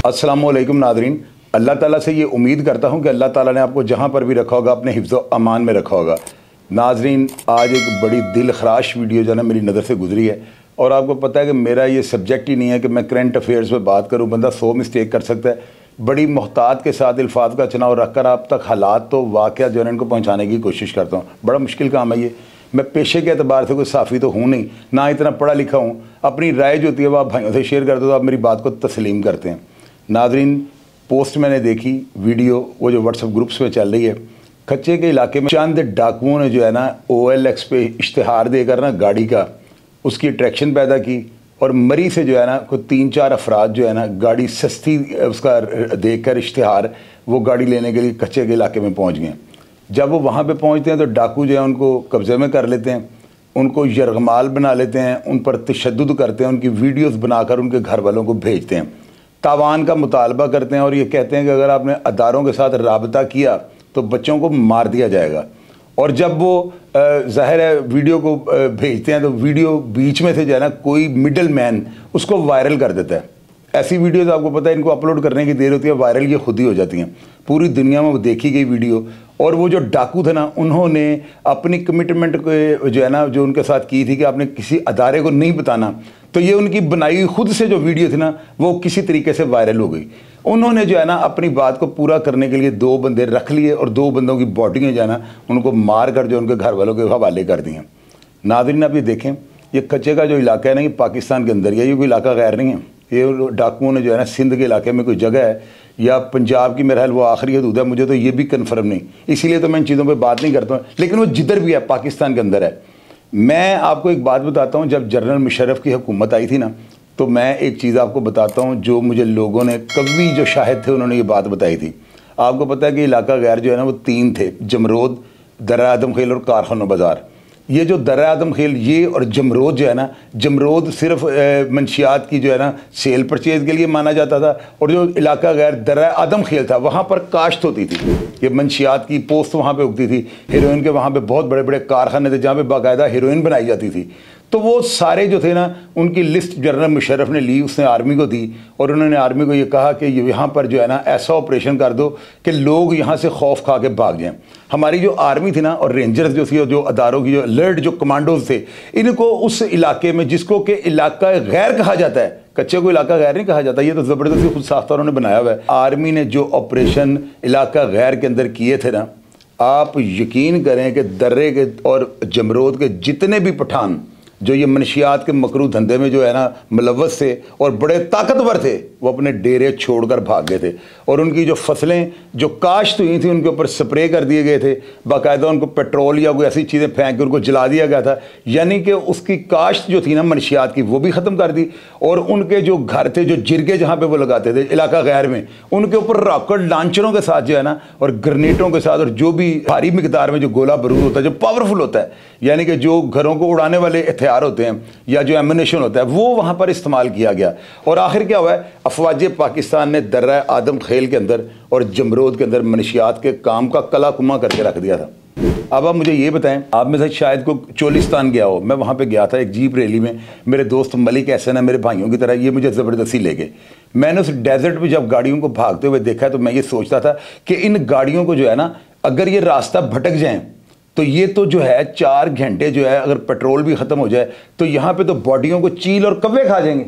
अस्सलामुअलैकुम नादरीन, अल्लाह ताला से ये उम्मीद करता हूँ कि अल्लाह ताला ने आपको जहाँ पर भी रखा होगा अपने हिफ्ज़ व अमान में रखा होगा। नाजरीन, आज एक बड़ी दिल खराश वीडियो जो है ना मेरी नज़र से गुजरी है और आपको पता है कि मेरा ये सब्जेक्ट ही नहीं है कि मैं करंट अफेयर्स में बात करूँ। बंदा 100 मिस्टेक कर सकता है। बड़ी मोहतात के साथ अल्फाज का चुनाव रख कर आप तक हालात तो वाक़या जो है इनको पहुँचाने की कोशिश करता हूँ। बड़ा मुश्किल काम है ये। मैं पेशे के अतबार से कोई साफ़ी तो हूँ नहीं, ना इतना पढ़ा लिखा हूँ। अपनी राय जो होती है वो आप भाइयों से शेयर करते हो तो आप मेरी बात को तस्लीम करते हैं। नाजरीन, पोस्ट मैंने देखी वीडियो वो जो व्हाट्सएप ग्रुप्स में चल रही है। खच्चे के इलाके में चंद डाकुओं ने जो है ना OLX पे इश्तिहार देकर ना गाड़ी का उसकी अट्रैक्शन पैदा की और मरी से जो है ना कोई 3-4 अफराद जो है ना गाड़ी सस्ती उसका देखकर इश्तिहार वो गाड़ी लेने के लिए कच्चे के इलाके में पहुंच गए। जब वो वहाँ पे पहुँचते हैं तो डाकू जो है उनको कब्ज़े में कर लेते हैं, उनको यरगमाल बना लेते हैं, उन पर तशद्दुद करते हैं, उनकी वीडियोज़ बनाकर उनके घर वालों को भेजते हैं, तावान का मुतालबा करते हैं और ये कहते हैं कि अगर आपने अदारों के साथ राबता किया तो बच्चों को मार दिया जाएगा। और जब वो ज़ाहिर है वीडियो को भेजते हैं तो वीडियो बीच में से जो है ना कोई मिडल मैन उसको वायरल कर देता है। ऐसी वीडियोस आपको पता है इनको अपलोड करने की देर होती है, वायरल ये खुद ही हो जाती हैं। पूरी दुनिया में वो देखी गई वीडियो। और वो जो डाकू थे ना उन्होंने अपनी कमिटमेंट को जो है ना जो उनके साथ की थी कि आपने किसी अदारे को नहीं बताना, तो ये उनकी बनाई खुद से जो वीडियो थी ना वो किसी तरीके से वायरल हो गई। उन्होंने जो है ना अपनी बात को पूरा करने के लिए 2 बंदे रख लिए और 2 बंदों की बॉडी जो है ना उनको मार कर जो उनके घर वालों के हवाले कर दिए। नाज़रीन, आप ये देखें, ये कच्चे का जो इलाका है ना ये पाकिस्तान के अंदर ये कोई इलाका गैर नहीं है। ये डाकुओं ने जो है ना सिंध के इलाके में कोई जगह है या पंजाब की, मेरा ख्याल वो आखिरी हदूद है, मुझे तो ये भी कन्फर्म नहीं, इसीलिए तो मैं इन चीज़ों पे बात नहीं करता हूँ। लेकिन वो जिधर भी है पाकिस्तान के अंदर है। मैं आपको एक बात बताता हूँ, जब जनरल मुशर्रफ की हुकूमत आई थी ना तो मैं एक चीज़ आपको बताता हूँ जो मुझे लोगों ने कभी जो शाहिद थे उन्होंने ये बात बताई थी। आपको पता है कि इलाका गैर जो है ना वो 3 थे, जमरोद, दर्रा आदम खेल और कारखाना बाज़ार। ये जो दर्रा आदम खेल ये और जमरोद जो है ना, जमरोद सिर्फ मंशियात की जो है ना सेल परचेज के लिए माना जाता था और जो इलाका गैर दर्रा आदम खेल था वहाँ पर काश्त होती थी, ये मंशियात की पोस्त वहाँ पे उगती थी, हेरोइन के वहाँ पे बहुत बड़े बड़े कारखाने थे जहाँ पे बाकायदा हेरोइन बनाई जाती थी। तो वो सारे जो थे ना उनकी लिस्ट जनरल मुशर्रफ ने ली, उसने आर्मी को दी और उन्होंने आर्मी को ये कहा कि यहाँ पर जो है ना ऐसा ऑपरेशन कर दो कि लोग यहाँ से खौफ खा के भाग जाएं। हमारी जो आर्मी थी ना और रेंजर्स जो थी और जो अदारों की जो अलर्ट जो कमांडोज थे, इनको उस इलाके में जिसको कि इलाका गैर कहा जाता है, कच्चे को इलाका गैर नहीं कहा जाता, ये तो ज़बरदस्ती खुद साख्ता उन्होंने बनाया हुआ है। आर्मी ने जो ऑपरेशन इलाका गैर के अंदर किए थे ना, आप यकीन करें कि दर्रे के और जमरोद के जितने भी पठान जो ये मनशियात के मकरू धंधे में जो है ना मुलव्वस थे और बड़े ताकतवर थे, वो अपने डेरे छोड़कर भाग गए थे और उनकी जो फसलें जो काश्त हुई थी उनके ऊपर स्प्रे कर दिए गए थे, बाकायदा उनको पेट्रोल या कोई ऐसी चीज़ें फेंक के उनको जला दिया गया था। यानी कि उसकी काश्त जो थी ना मनशियात की वो भी ख़त्म कर दी और उनके जो घर थे, जो जिरगे जहाँ पर वो लगाते थे इलाका गैर में, उनके ऊपर रॉकेट लॉन्चरों के साथ जो है ना और ग्रेनेडों के साथ और जो भी भारी मिकदार में जो गोला बारूद होता है, जो पावरफुल होता है, यानी कि जो घरों को उड़ाने वाले हथियार होते हैं या जो एमुनेशन होता है, वो वहाँ पर इस्तेमाल किया गया। और आखिर क्या हुआ है, अफवाज पाकिस्तान ने दर्रा आदम खेल के अंदर और जमरोद के अंदर मनशियात के काम का कला कुमा करके रख दिया था। अब आप मुझे ये बताएं, आप में से शायद को चोलिस्तान गया हो, मैं वहाँ पे गया था एक जीप रैली में, मेरे दोस्त मलिक एहसन है, मेरे भाइयों की तरह, ये मुझे ज़बरदस्ती ले गए। मैंने उस डेजर्ट में जब गाड़ियों को भागते हुए देखा तो मैं ये सोचता था कि इन गाड़ियों को जो है ना अगर ये रास्ता भटक जाए तो ये तो जो है 4 घंटे जो है अगर पेट्रोल भी ख़त्म हो जाए तो यहाँ पे तो बॉडियों को चील और कव्वे खा जाएंगे।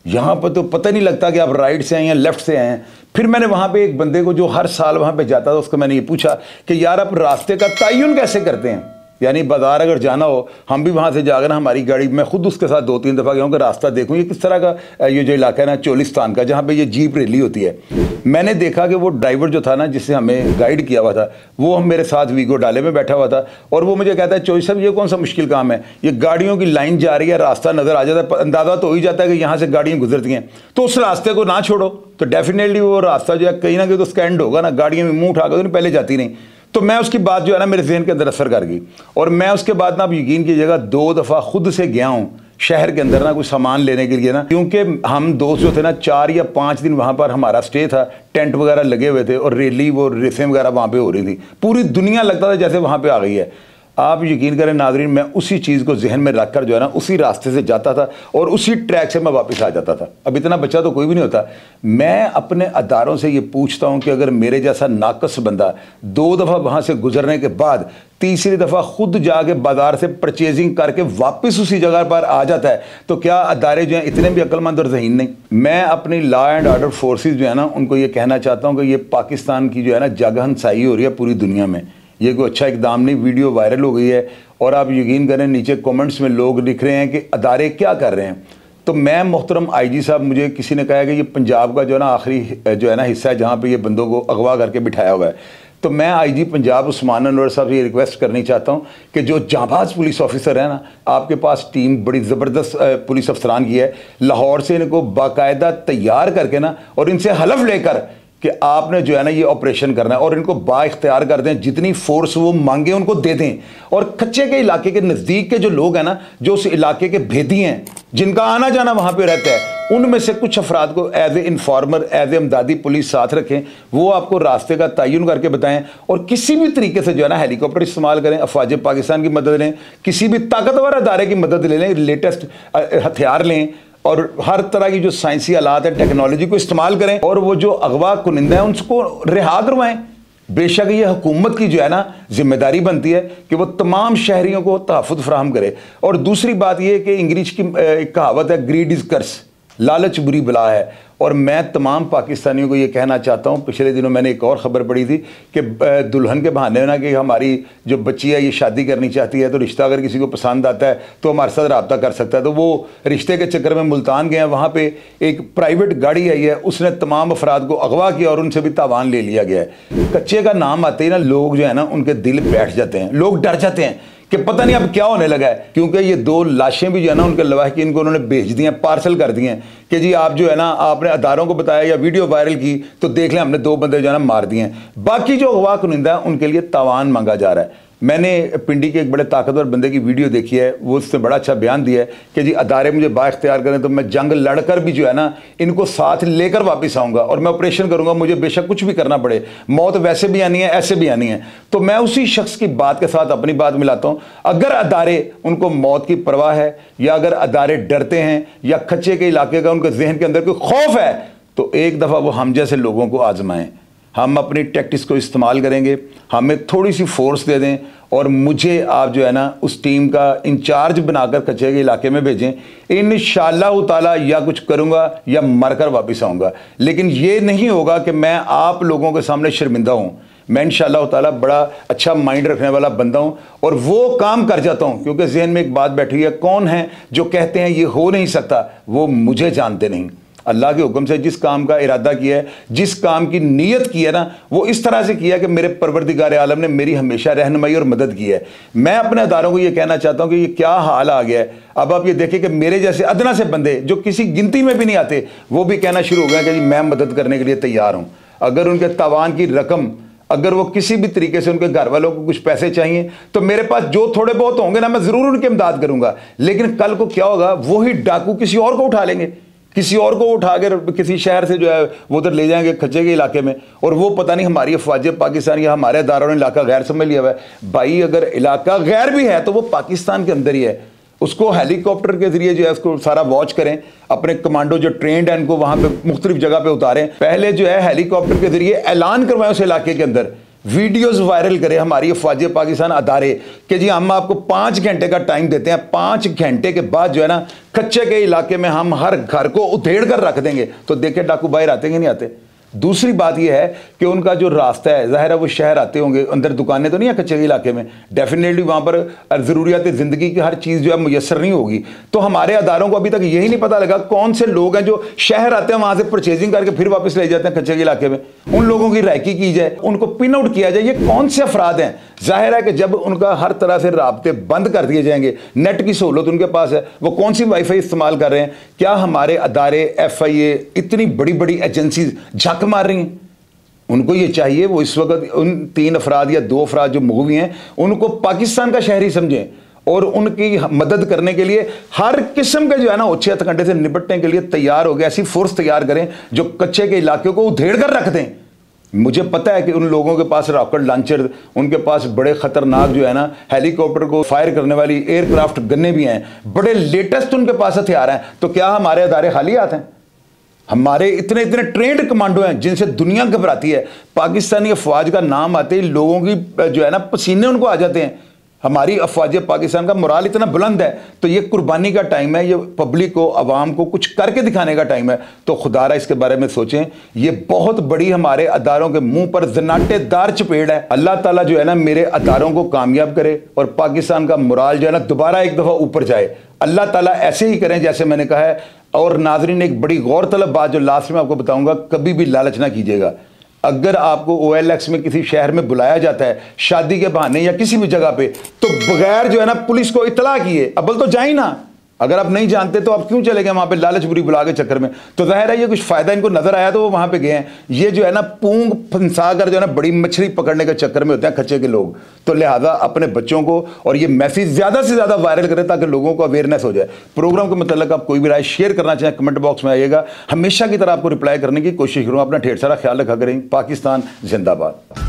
यहाँ पर तो पता नहीं लगता कि आप राइट से आए हैं लेफ्ट से आए हैं। फिर मैंने वहाँ पे एक बंदे को जो हर साल वहाँ पे जाता था उसको मैंने ये पूछा कि यार आप रास्ते का तयन कैसे करते हैं, यानी बाज़ार अगर जाना हो, हम भी वहाँ से जाकर ना हमारी गाड़ी, मैं खुद उसके साथ 2-3 दफ़ा गया हूँ कि रास्ता देखूँ ये किस तरह का, ये जो इलाका है ना चोलिस्तान का जहाँ पे ये जीप रैली होती है। मैंने देखा कि वो ड्राइवर जो था ना जिससे हमें गाइड किया हुआ था वो हम मेरे साथ वीगो डाले में बैठा हुआ था और वो मुझे कहता है चौधरी साहब ये कौन सा मुश्किल काम है, ये गाड़ियों की लाइन जा रही है, रास्ता नज़र आ जाता है, अंदाज़ा तो हो ही जाता है कि यहाँ से गाड़ियाँ गुजरती हैं, तो उस रास्ते को ना छोड़ो तो डेफिनेटली वो रास्ता जो है कहीं ना कहीं तो स्टैंड होगा ना, गाड़ियाँ में मुँह उठा कर पहले जाती नहीं। तो मैं उसकी बात जो है ना मेरे जहन के अंदर असर कर गई और मैं उसके बाद ना, आप यकीन कीजिएगा, 2 दफ़ा खुद से गया हूँ शहर के अंदर ना कुछ सामान लेने के लिए ना, क्योंकि हम दोस्त जो थे ना 4 या 5 दिन वहाँ पर हमारा स्टे था, टेंट वगैरह लगे हुए थे और रैली वो रेसें वगैरह वहाँ पे हो रही थी, पूरी दुनिया लगता था जैसे वहाँ पे आ गई है। आप यकीन करें नाज़रीन, मैं उसी चीज़ को जहन में रखकर जो है ना उसी रास्ते से जाता था और उसी ट्रैक से मैं वापस आ जाता था। अब इतना बच्चा तो कोई भी नहीं होता। मैं अपने अदारों से ये पूछता हूँ कि अगर मेरे जैसा नाकस बंदा 2 दफ़ा वहाँ से गुजरने के बाद तीसरी दफ़ा खुद जाके बाजार से परचेजिंग करके वापस उसी जगह पर आ जाता है, तो क्या अदारे जो हैं इतने भी अक्लमंद और ज़हीन नहीं? मैं अपनी लॉ एंड ऑर्डर फोर्सेस जो है ना उनको ये कहना चाहता हूँ कि ये पाकिस्तान की जो है ना जगहनसाई हो रही है पूरी दुनिया में। ये कोई अच्छा इकदाम नहीं, वीडियो वायरल हो गई है और आप यकीन करें नीचे कमेंट्स में लोग लिख रहे हैं कि अदारे क्या कर रहे हैं। तो मैं मोहतरम आईजी साहब, मुझे किसी ने कहा कि ये पंजाब का जो है ना आखिरी जो है ना हिस्सा है जहाँ पे ये बंदों को अगवा करके बिठाया हुआ है। तो मैं आईजी पंजाब उस्मान अनवर साहब से ये रिक्वेस्ट करनी चाहता हूँ कि जो जांबाज पुलिस ऑफिसर है ना, आपके पास टीम बड़ी ज़बरदस्त पुलिस अफसरान की है, लाहौर से इनको बाकायदा तैयार करके ना और इनसे हलफ लेकर कि आपने जो है ना ये ऑपरेशन करना है और इनको बाइख्तियार कर दें, जितनी फोर्स वो मांगे उनको दे दें। और कच्चे के इलाके के नज़दीक के जो लोग हैं ना, जो उस इलाके के भेदी हैं, जिनका आना जाना वहाँ पे रहता है, उनमें से कुछ अफराद को as a informer, as a इमदादी पुलिस साथ रखें। वो आपको रास्ते का तयन करके बताएं और किसी भी तरीके से जो है ना हेलीकॉप्टर इस्तेमाल करें, अफवाज पाकिस्तान की मदद लें, किसी भी ताकतवर अदारे की मदद ले लें, लेटेस्ट हथियार लें और हर तरह की जो साइंसी आलात है, टेक्नोलॉजी को इस्तेमाल करें और वो जो अगवा कुनिंदा है उनको रिहा करवाएं। बेशक ये हुकूमत की जो है ना जिम्मेदारी बनती है कि वो तमाम शहरियों को तहफ़्फ़ुज़ फराहम करे। और दूसरी बात ये कि इंग्लिश की एक कहावत है, ग्रीड इज़ कर्स, लालच बुरी बला है। और मैं तमाम पाकिस्तानियों को ये कहना चाहता हूँ, पिछले दिनों मैंने एक और ख़बर पढ़ी थी कि दुल्हन के बहाने ना कि हमारी जो बच्ची है ये शादी करनी चाहती है, तो रिश्ता अगर किसी को पसंद आता है तो हमारे साथ रब्ता कर सकता है। तो वो रिश्ते के चक्कर में मुल्तान गए हैं, वहाँ पे एक प्राइवेट गाड़ी आई है, उसने तमाम अफराद को अगवा किया और उनसे भी तावान ले लिया गया है। कच्चे का नाम आते ही ना लोग जो है ना उनके दिल बैठ जाते हैं, लोग डर जाते हैं कि पता नहीं अब क्या होने लगा है। क्योंकि ये 2 लाशें भी जो है ना उनके लवाहिकीन को उन्होंने भेज दी हैं, पार्सल कर दिए हैं कि जी आप जो है ना आपने अदारों को बताया या वीडियो वायरल की तो देख लें हमने 2 बंदे जो है ना मार दिए हैं। बाकी जो अगवा कुनिंदा है उनके लिए तावान मांगा जा रहा है। मैंने पिंडी के एक बड़े ताकतवर बंदे की वीडियो देखी है, वो उसने बड़ा अच्छा बयान दिया है कि जी अदारे मुझे बाइख्तियार करें तो मैं जंग लड़कर भी जो है ना इनको साथ लेकर वापस आऊँगा और मैं ऑपरेशन करूँगा, मुझे बेशक कुछ भी करना पड़े, मौत वैसे भी आनी है ऐसे भी आनी है। तो मैं उसी शख्स की बात के साथ अपनी बात मिलाता हूँ। अगर अदारे उनको मौत की परवाह है या अगर अदारे डरते हैं या खच्चे के इलाके का उनके जहन के अंदर कोई खौफ है, तो एक दफ़ा वो हम जैसे लोगों को आजमाएं। हम अपनी टैक्टिक्स को इस्तेमाल करेंगे, हमें थोड़ी सी फोर्स दे दें और मुझे आप जो है ना उस टीम का इंचार्ज बनाकर कच्चे के इलाके में भेजें। इंशाअल्लाह ताला या कुछ करूँगा या मरकर वापस आऊँगा, लेकिन ये नहीं होगा कि मैं आप लोगों के सामने शर्मिंदा हूँ। मैं इंशाअल्लाह ताला बड़ा अच्छा माइंड रखने वाला बंदा हूँ और वो काम कर जाता हूँ, क्योंकि जहन में एक बात बैठी है, कौन है जो कहते हैं ये हो नहीं सकता, वो मुझे जानते नहीं। अल्लाह के हुक्म से जिस काम का इरादा किया है, जिस काम की नीयत की है ना, वो इस तरह से किया कि मेरे परवरदिगार आलम ने मेरी हमेशा रहनुमाई और मदद की है। मैं अपने अदारों को ये कहना चाहता हूँ कि ये क्या हाल आ गया है। अब आप ये देखें कि मेरे जैसे अदना से बंदे जो किसी गिनती में भी नहीं आते, वो भी कहना शुरू हो गया कि जी मैं मदद करने के लिए तैयार हूँ। अगर उनके तावान की रकम, अगर वो किसी भी तरीके से उनके घर वालों को कुछ पैसे चाहिए तो मेरे पास जो थोड़े बहुत होंगे ना, मैं ज़रूर उनकी इमदाद करूँगा। लेकिन कल को क्या होगा, वही डाकू किसी और को उठा लेंगे, किसी और को उठा कर किसी शहर से जो है वो उधर ले जाएंगे खच्चे के इलाके में, और वो पता नहीं हमारी अफवाज पाकिस्तान या हमारे अदारों ने इलाका गैर समझ लिया हुआ है। भाई अगर इलाका गैर भी है तो वो पाकिस्तान के अंदर ही है, उसको हेलीकॉप्टर के जरिए जो है उसको सारा वॉच करें, अपने कमांडो जो ट्रेंड है उनको वहाँ पे मुख्तलिफ जगह पे उतारें, पहले जो है हेलीकॉप्टर के जरिए ऐलान करवाएं उस इलाके के अंदर, वीडियोस वायरल करें हमारी अफवाज पाकिस्तान अदारे कि जी हम आपको 5 घंटे का टाइम देते हैं, 5 घंटे के बाद जो है ना कच्चे के इलाके में हम हर घर को उधेड़ कर रख देंगे। तो देखे डाकू बाहर आते कि नहीं आते। दूसरी बात यह है कि उनका जो रास्ता है, ज़ाहिर है वो शहर आते होंगे, अंदर दुकानें तो नहीं है कच्चे के इलाके में, डेफिनेटली वहाँ पर ज़रूरियात ज़िंदगी की हर चीज़ जो है मुयसर नहीं होगी। तो हमारे अदारों को अभी तक यही नहीं पता लगा कौन से लोग हैं जो शहर आते हैं वहाँ से परचेजिंग करके फिर वापस ले जाते हैं कच्चे के इलाके में। उन लोगों की रैकी की जाए, उनको पिन आउट किया जाए, ये कौन से अफराद हैं। जाहिर है कि जब उनका हर तरह से राब्ते बंद कर दिए जाएंगे, नेट की सहूलत उनके पास है, वो कौन सी वाईफाई इस्तेमाल कर रहे हैं। क्या हमारे अदारे FIA इतनी बड़ी बड़ी एजेंसी झक मार रही हैं? उनको ये चाहिए वो इस वक्त उन 3 अफराद या 2 अफराद जो मूवी हैं उनको पाकिस्तान का शहरी समझें और उनकी मदद करने के लिए हर किस्म के जो है ना ओछे हथकंडे से निपटने के लिए तैयार हो गए, ऐसी फोर्स तैयार करें जो कच्चे के इलाके को उधेड़ कर रख दें। मुझे पता है कि उन लोगों के पास रॉकेट लॉन्चर, उनके पास बड़े खतरनाक जो है ना हेलीकॉप्टर को फायर करने वाली एयरक्राफ्ट गन्ने भी हैं, बड़े लेटेस्ट उनके पास हथियार हैं। तो क्या हमारे अदारे खाली आते हैं? हमारे इतने इतने ट्रेंड कमांडो हैं जिनसे दुनिया घबराती है। पाकिस्तानी अफवाज का नाम आते ही लोगों की जो है ना पसीने उनको आ जाते हैं। हमारी अफवाज पाकिस्तान का मोराल इतना बुलंद है। तो ये कुर्बानी का टाइम है, ये पब्लिक को, अवाम को कुछ करके दिखाने का टाइम है। तो खुदारा इसके बारे में सोचें। ये बहुत बड़ी हमारे अदारों के मुंह पर जनाटेदार चपेड़ है। अल्लाह ताला जो है ना मेरे अदारों को कामयाब करे और पाकिस्तान का मोराल जो है ना दोबारा एक दफ़ा ऊपर जाए। अल्लाह ताला ऐसे ही करें जैसे मैंने कहा है। और नाजरीन, एक बड़ी गौरतलब बात जो लास्ट में आपको बताऊंगा, कभी भी लालच ना कीजिएगा। अगर आपको OLX में किसी शहर में बुलाया जाता है शादी के बहाने या किसी भी जगह पे, तो बगैर जो है ना पुलिस को इतला किए अव्वल तो जाए ना। अगर आप नहीं जानते तो आप क्यों चले गए वहां पे लालच बुरी बुला के चक्कर में? तो जाहिर है ये कुछ फायदा इनको नजर आया तो वो वहां पे गए हैं। ये जो है ना पूंग फंसा कर जो है ना बड़ी मछली पकड़ने के चक्कर में होते हैं खच्चे के लोग। तो लिहाजा अपने बच्चों को और ये मैसेज ज्यादा से ज्यादा वायरल करें ताकि लोगों को अवेयरनेस हो जाए। प्रोग्राम के मतलब आप कोई भी राय शेयर करना चाहें कमेंट बॉक्स में आइएगा। हमेशा की तरह आपको रिप्लाई करने की कोशिश करूँ। अपना ढेर सारा ख्याल रखा करें। पाकिस्तान जिंदाबाद।